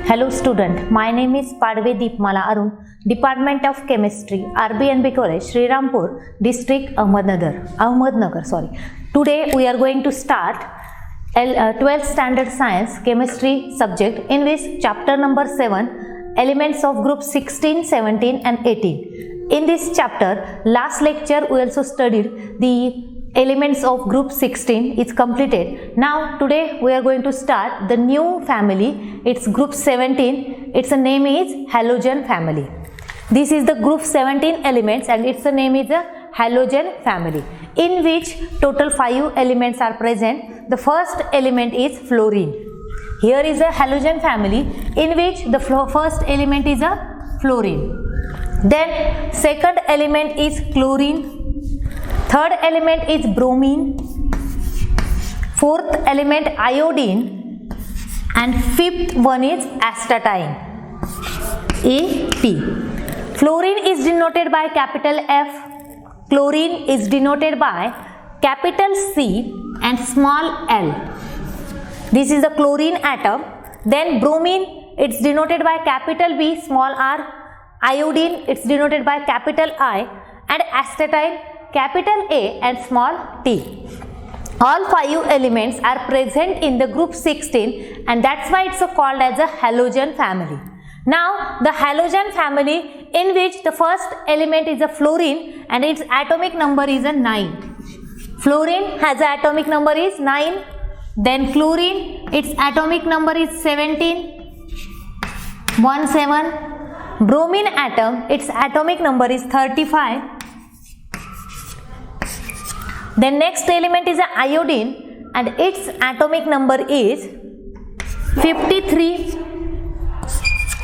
Hello student, my name is Padve Deepmala Arun, Department of Chemistry, RBNB College, Srirampur, District Ahmednagar. Today we are going to start 12th Standard Science Chemistry subject, in which chapter number 7, Elements of Group 16, 17 and 18. In this chapter, last lecture we also studied the elements of group 16 is completed. Now today we are going to start the new family. It's group 17. Its name is halogen family. This is the group 17 elements and its name is a halogen family, in which total 5 elements are present. The first element is fluorine. Here is a halogen family in which the first element is a fluorine. Then second element is chlorine. Third element is bromine, fourth element iodine, and fifth one is astatine, AP. Fluorine is denoted by capital F, chlorine is denoted by capital C and small l. This is the chlorine atom. Then bromine, it's denoted by capital B, small r. Iodine, it's denoted by capital I, and astatine, capital A and small t. All 5 elements are present in the group 16 and that's why it's called as a halogen family. Now the halogen family, in which the first element is a fluorine and its atomic number is a 9. Fluorine has an atomic number is 9. Then chlorine, its atomic number is 17. 17. Bromine atom, its atomic number is 35. Then next element is iodine and its atomic number is 53.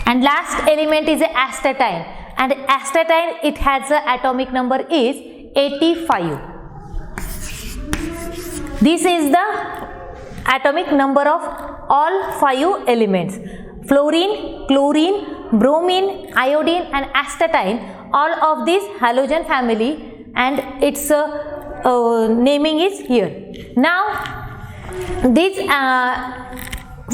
And last element is astatine, and astatine, it has a atomic number is 85. This is the atomic number of all 5 elements: fluorine, chlorine, bromine, iodine and astatine. All of this halogen family, and its naming is here. Now this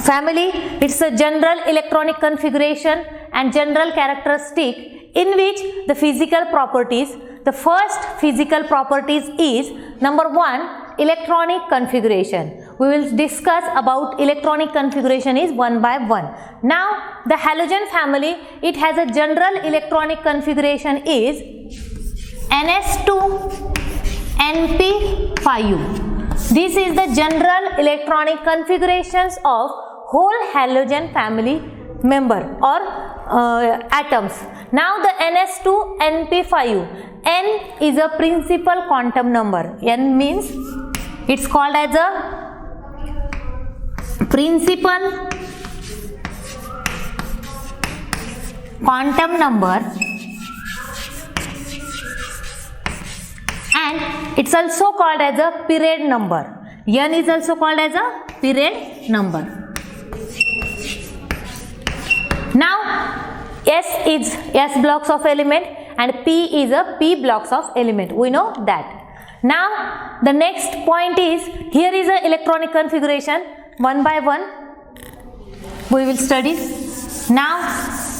family, it's a general electronic configuration and general characteristic, in which the physical properties, the first physical properties is number 1, electronic configuration. We will discuss about electronic configuration is one by one. Now the halogen family, it has a general electronic configuration is NS2 NP5. This is the general electronic configurations of whole halogen family member or atoms. Now the NS2 NP5. N is a principal quantum number. N means it's called as a principal quantum number, and it's also called as a period number. N is also called as a period number. Now S is S blocks of element and P is a P blocks of element. We know that. Now the next point is, here is a electronic configuration. One by one we will study. Now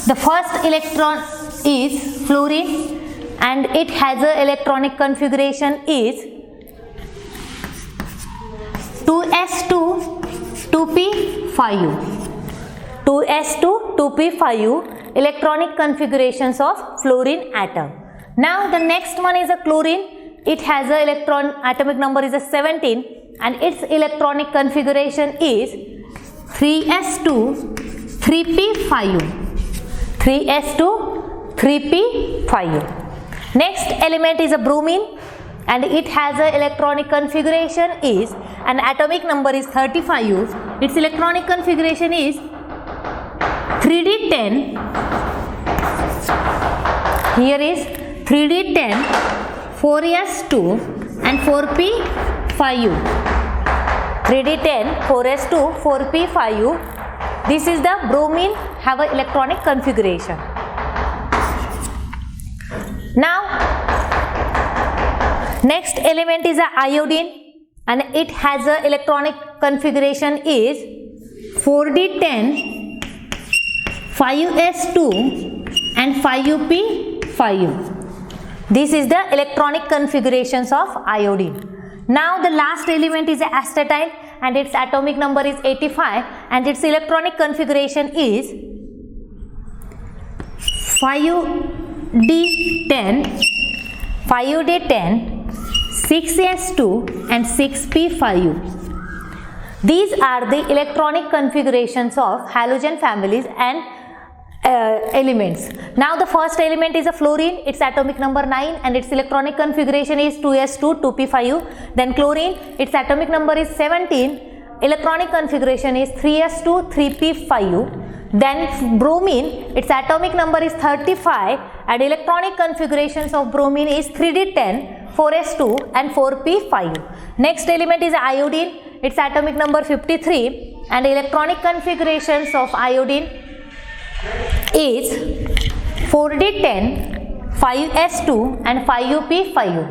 the first electron is fluorine and it has a electronic configuration is 2s2 2p5. 2s2 2p5 electronic configurations of fluorine atom. Now the next one is a chlorine. It has a atomic number is a 17 and its electronic configuration is 3s2 3p5. 3s2 3p5. Next element is a bromine and it has a electronic configuration is, an atomic number is 35. Its electronic configuration is 3d10. Here is 3d10, 4s2 and 4p5. 3d10, 4s2, 4p5. This is the bromine have a electronic configuration. Now next element is a iodine and it has a electronic configuration is 4d10 5s2 and 5up5u. This is the electronic configurations of iodine. Now the last element is astatine and its atomic number is 85 and its electronic configuration is 5d10, 6s2 and 6p5u. These are the electronic configurations of halogen families and elements. Now the first element is a fluorine, its atomic number 9 and its electronic configuration is 2s2, 2p5u. Then chlorine, its atomic number is 17, electronic configuration is 3s2, 3p5u. Then bromine, its atomic number is 35 and electronic configurations of bromine is 3d10, 4s2 and 4p5u. Next element is iodine, its atomic number 53 and electronic configurations of iodine is 4d10, 5s2 and 5up5u.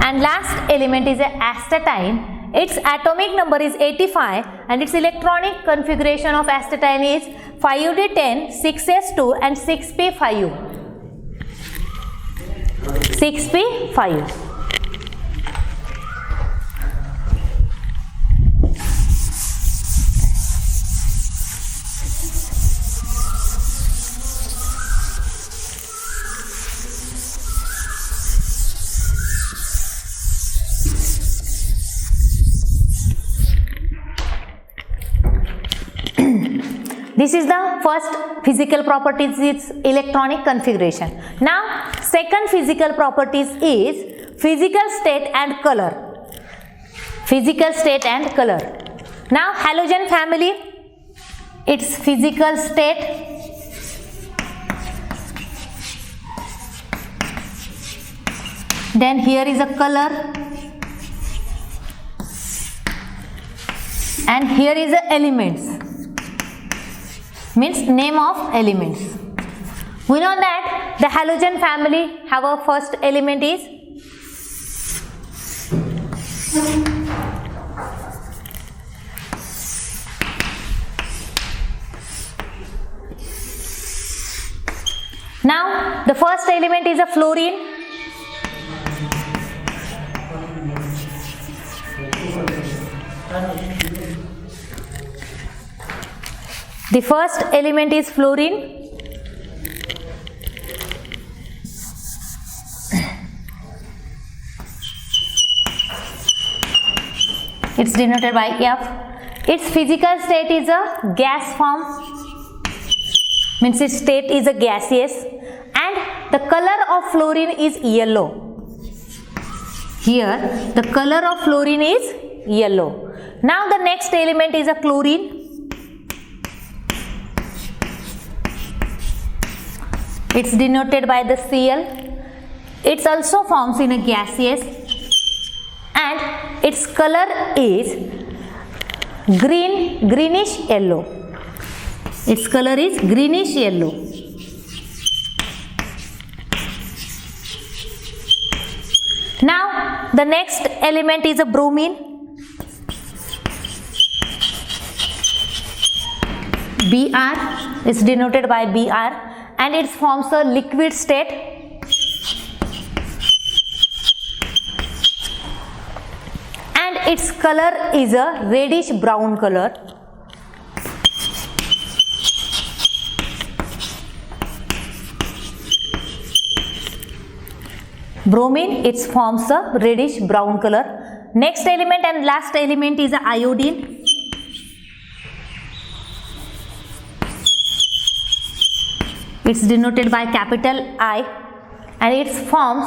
And last element is astatine, its atomic number is 85 and its electronic configuration of astatine is 5d10, 6s2 and 6p5u. 6p5u. This is the first physical properties, its electronic configuration. Now second physical properties is physical state and color. Physical state and color. Now halogen family, its physical state, then here is a color and here is the elements. Means name of elements. We know that the halogen family have a first element is now the first element is a fluorine. The first element is fluorine. It's denoted by F. Its physical state is a gas form, means its state is a gaseous, and the color of fluorine is yellow. Here the color of fluorine is yellow. Now the next element is a chlorine. It's denoted by the Cl. It also forms in a gaseous and its color is greenish yellow. Its color is greenish yellow. Now the next element is a bromine. Br is denoted by Br and it forms a liquid state. And its color is a reddish brown color. Bromine, it forms a reddish brown color. Next element and last element is iodine. It's denoted by capital I and it forms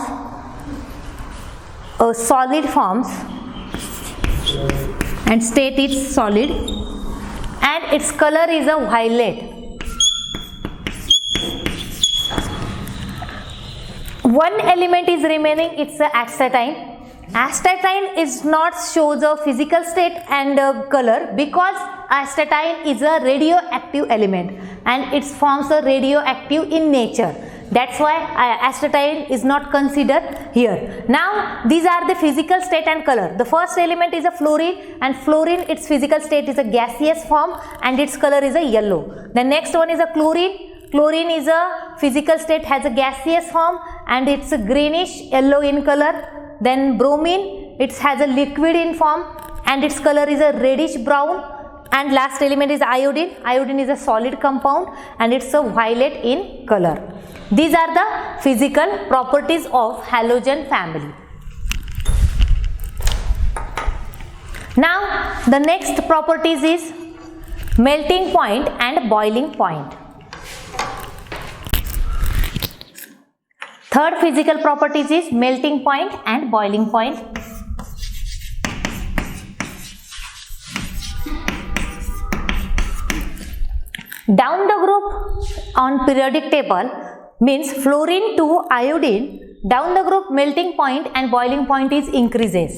a solid forms and state is solid and its color is a violet. One element is remaining, it's a astatine. Astatine is not shows a physical state and color because astatine is a radioactive element and it forms a radioactive in nature. That's why astatine is not considered here. Now these are the physical state and color. The first element is a fluorine, and fluorine, its physical state is a gaseous form and its color is a yellow. The next one is a chlorine. Chlorine is a physical state, has a gaseous form and it's a greenish yellow in color. Then bromine, it has a liquid in form and its color is a reddish brown. And last element is iodine. Iodine is a solid compound and it's a violet in color. These are the physical properties of halogen family. Now the next properties is melting point and boiling point. Third physical properties is melting point and boiling point. Down the group on periodic table means fluorine to iodine, down the group melting point and boiling point is increases.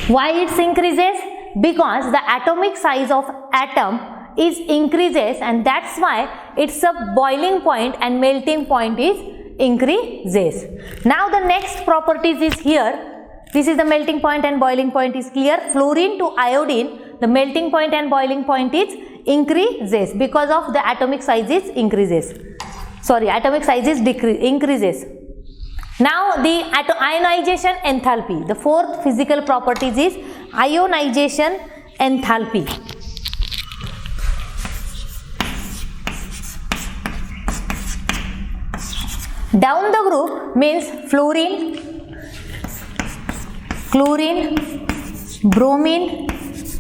Why it increases? Because the atomic size of atom is increases and that's why it's a boiling point and melting point is increases. Now the next properties is here. This is the melting point and boiling point is clear. Fluorine to iodine, the melting point and boiling point is increases because of the atomic size is increases. Sorry, atomic size is increases. Now the ionization enthalpy. The fourth physical properties is ionization enthalpy. Down the group means fluorine, chlorine, bromine,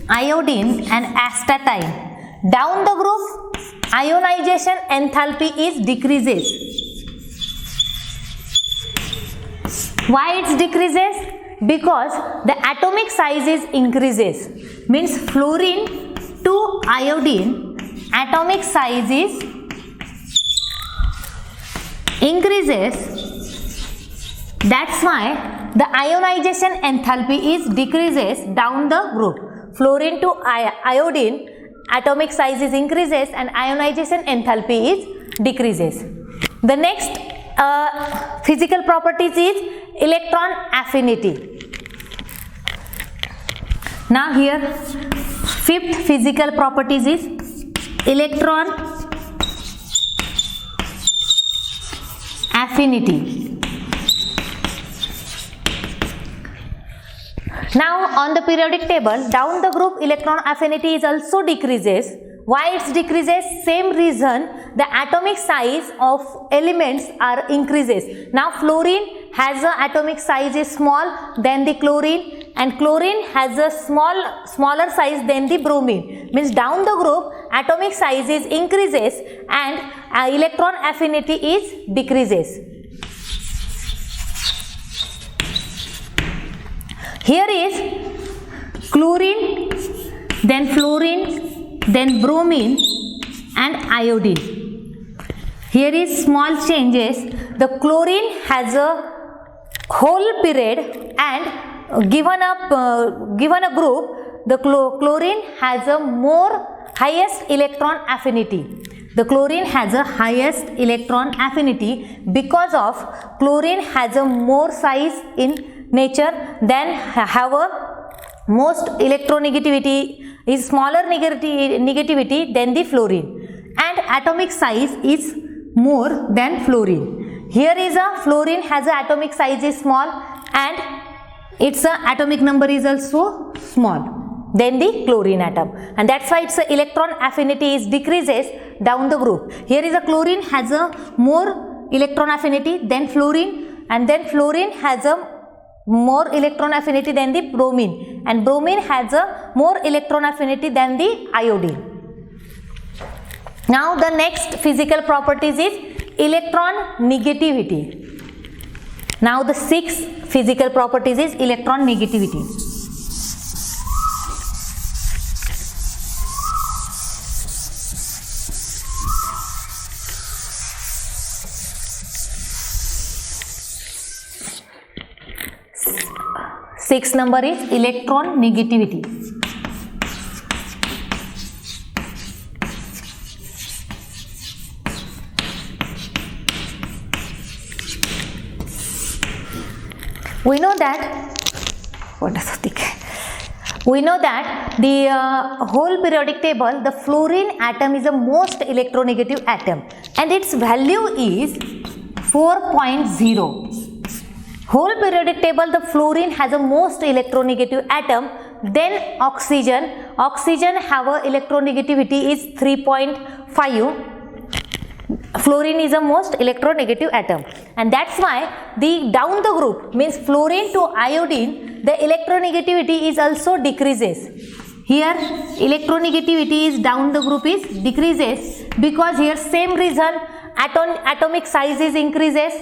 iodine and astatine. Down the group ionization enthalpy is decreases. Why it decreases? Because the atomic size is increases. Means fluorine to iodine atomic size is increases. That's why the ionization enthalpy is decreases down the group. Fluorine to iodine atomic size is increases and ionization enthalpy is decreases. The next physical properties is electron affinity. Now here fifth physical properties is electron affinity. Now on the periodic table, down the group electron affinity is also decreases. Why it decreases? Same reason, the atomic size of elements are increases. Now fluorine has a atomic size is small than the chlorine and chlorine has a smaller size than the bromine. Means down the group atomic size is increases and electron affinity is decreases. Here is chlorine, then fluorine, then bromine and iodine. Here is small changes. The chlorine has a whole period and given a group, the chlorine has a more highest electron affinity. The chlorine has a highest electron affinity because of chlorine has a more size in nature, then have a most electronegativity is smaller negativity than the fluorine and atomic size is more than fluorine. Here is a fluorine has a atomic size is small and its atomic number is also small than the chlorine atom and that's why its electron affinity is decreases down the group. Here is a chlorine has a more electron affinity than fluorine and then fluorine has a more electron affinity than the bromine and bromine has a more electron affinity than the iodine. Now the next physical properties is electron negativity. Now the sixth physical properties is electron negativity. Sixth number is electron negativity. We know that the whole periodic table, the fluorine atom is the most electronegative atom and its value is 4.0. Whole periodic table, the fluorine has the most electronegative atom, then oxygen. Oxygen have a electronegativity is 3.5. Fluorine is the most electronegative atom, and that's why the down the group means fluorine to iodine, the electronegativity is also decreases. Here electronegativity is down the group is decreases because here same reason, atomic size is increases,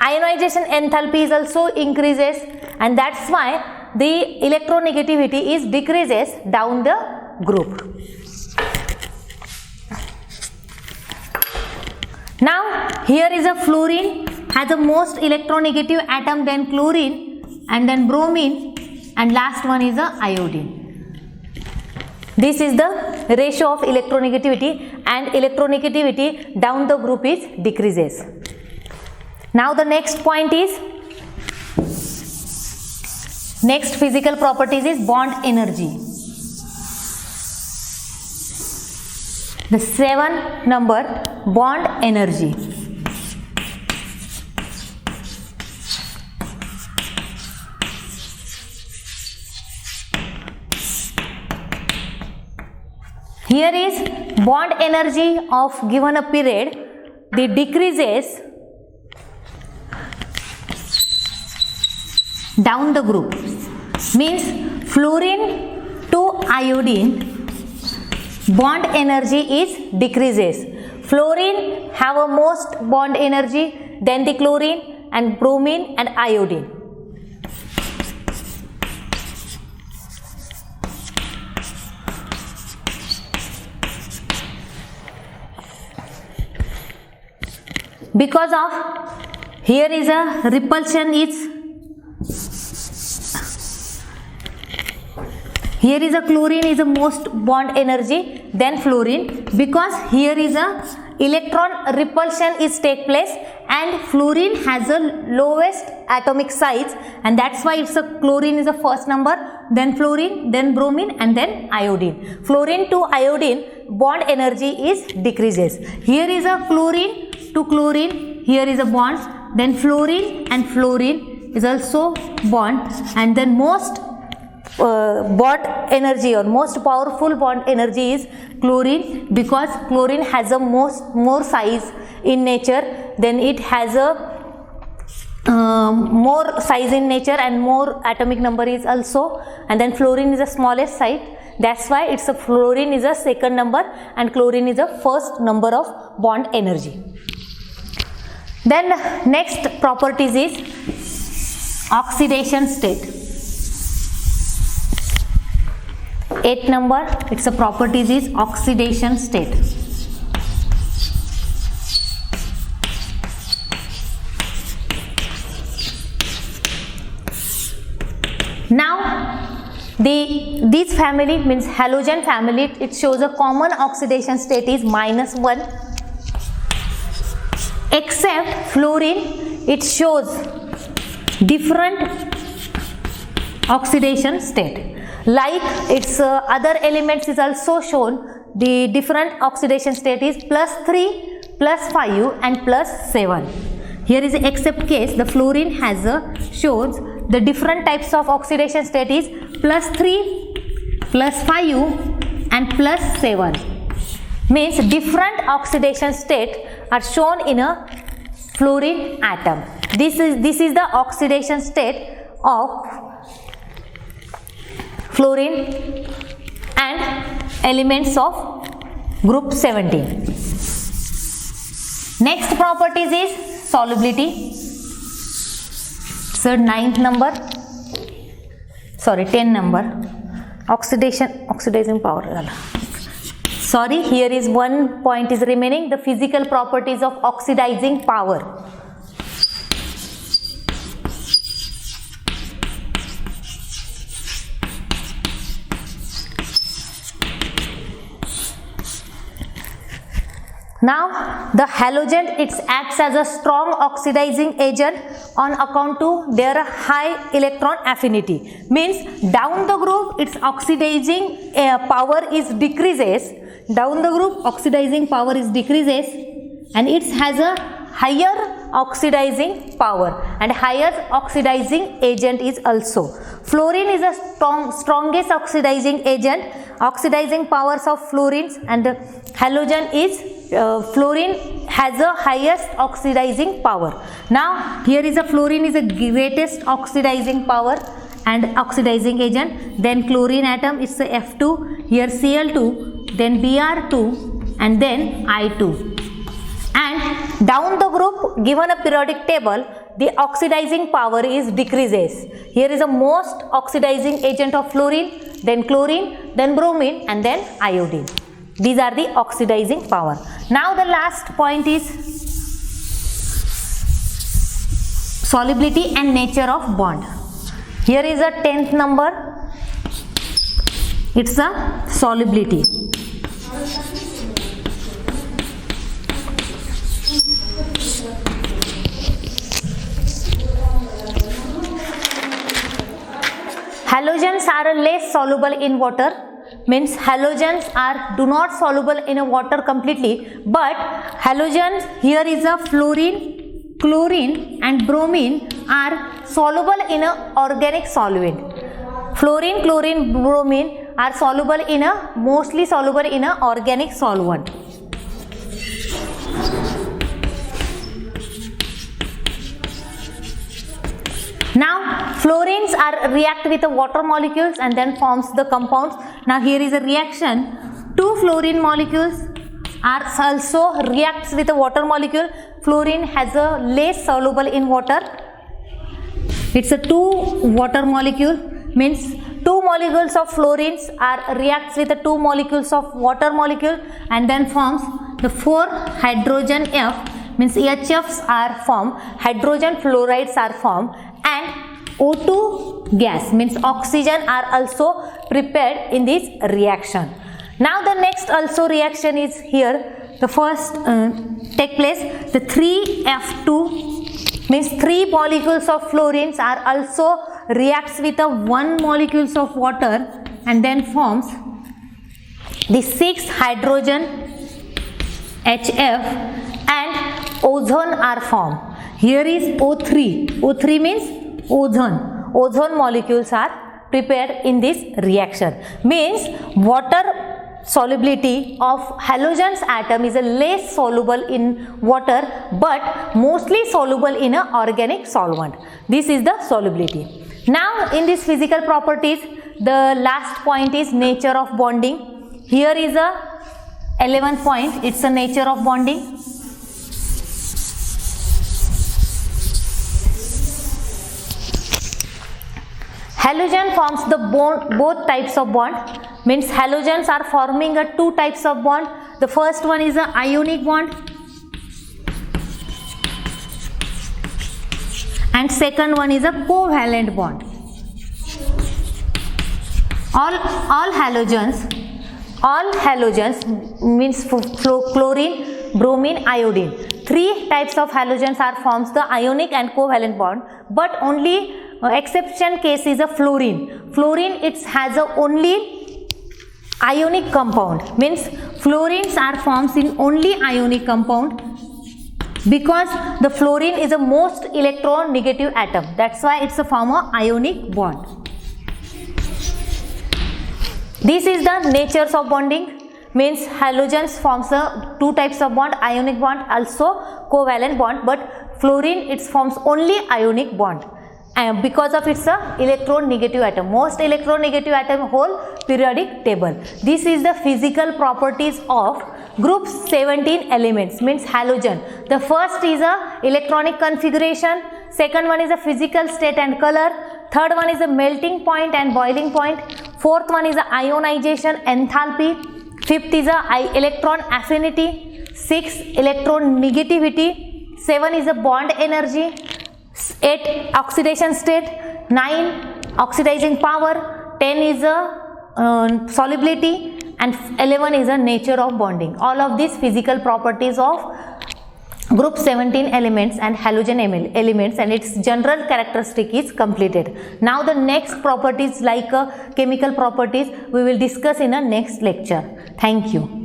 ionization enthalpy is also increases, and that's why the electronegativity is decreases down the group. Now here is a fluorine has the most electronegative atom, then chlorine and then bromine, and last one is the iodine. This is the ratio of electronegativity, and electronegativity down the group is decreases. Now the next point is, next physical properties is bond energy. The 7 number, bond energy. Here is bond energy of given a period, the decreases down the group, means fluorine to iodine bond energy is decreases. Fluorine have a most bond energy, then the chlorine and bromine and iodine. Because of here is a repulsion is, here is a chlorine is the most bond energy, then fluorine, because here is a electron repulsion is take place and fluorine has the lowest atomic size, and that's why it's a chlorine is the first number, then fluorine, then bromine and then iodine. Fluorine to iodine bond energy is decreases. Here is a chlorine to chlorine, here is a bond, then fluorine and fluorine is also bond, and then most bond energy or most powerful bond energy is chlorine, because chlorine has a more size in nature, then it has a more size in nature and more atomic number is also, and then fluorine is the smallest size, that's why it's a fluorine is a second number and chlorine is a first number of bond energy. Then next properties is oxidation state. 8 number, its a properties is oxidation state. Now this family means halogen family, it shows a common oxidation state is -1, except fluorine it shows different oxidation state. Like its other elements is also shown the different oxidation state is +3, +5 and +7. Here is except case the fluorine has shows the different types of oxidation state is +3, +5 and +7. Means different oxidation state are shown in a fluorine atom. This is the oxidation state of fluorine and elements of group 17. Next properties is solubility. So 9th number, sorry 10 number, oxidizing power. Sorry, here is one point is remaining, the physical properties of oxidizing power. Now the halogen it acts as a strong oxidizing agent on account to their high electron affinity. Means down the group its oxidizing power is decreases. Down the group oxidizing power is decreases and it has a higher oxidizing power and higher oxidizing agent is also. Fluorine is a strongest oxidizing agent. Oxidizing powers of fluorines and halogen is fluorine has a highest oxidizing power. Now here is a fluorine is the greatest oxidizing power and oxidizing agent. Then chlorine atom is the F2, here Cl2, then Br2 and then I2. And down the group given a periodic table, the oxidizing power is decreases. Here is a most oxidizing agent of fluorine, then chlorine, then bromine and then iodine. These are the oxidizing power. Now the last point is solubility and nature of bond. Here is a 10th number. It's a solubility. Halogens are less soluble in water. Means halogens are do not soluble in a water completely, but halogens, here is a fluorine, chlorine and bromine are soluble in a organic solvent. Fluorine, chlorine, bromine are soluble in a mostly soluble in a organic solvent. Now fluorines are react with the water molecules and then forms the compounds. Now here is a reaction. Two fluorine molecules are also reacts with a water molecule. Fluorine has a less soluble in water. It's a two water molecule, means two molecules of fluorines are reacts with the two molecules of water molecule and then forms the 4 hydrogen F, means HFs are formed, hydrogen fluorides are formed and O2 gas, means oxygen are also prepared in this reaction. Now the next also reaction is here. The first take place, the 3F2, means 3 molecules of fluorines are also reacts with the 1 molecules of water and then forms the 6 hydrogen HF and ozone are formed. Here is O3. O3 means ozone. Ozone molecules are prepared in this reaction. Means water solubility of halogens atom is a less soluble in water but mostly soluble in an organic solvent. This is the solubility. Now in this physical properties, the last point is nature of bonding. Here is a 11th point. It's the nature of bonding. Halogen forms the bond, both types of bond, means halogens are forming a 2 types of bond. The first one is a ionic bond and second one is a covalent bond. All halogens means chlorine, bromine, iodine. 3 types of halogens are forms the ionic and covalent bond, but only exception case is a fluorine. Fluorine it has a only ionic compound, means fluorines are formed in only ionic compound because the fluorine is a most electronegative atom. That's why it's a form of ionic bond. This is the natures of bonding. Means halogens forms a 2 types of bond, ionic bond, also covalent bond, but fluorine it forms only ionic bond. And because of its electronegative atom, most electronegative atom whole periodic table. This is the physical properties of group 17 elements, means halogen. The first is a electronic configuration, second one is a physical state and color, third one is a melting point and boiling point, fourth one is a ionization enthalpy, fifth is a electron affinity, sixth electron negativity, 7 is a bond energy, 8 oxidation state, 9 oxidizing power, 10 is a solubility and 11 is a nature of bonding. All of these physical properties of Group 17 elements and halogen elements and its general characteristic is completed. Now the next properties like chemical properties we will discuss in a next lecture. Thank you.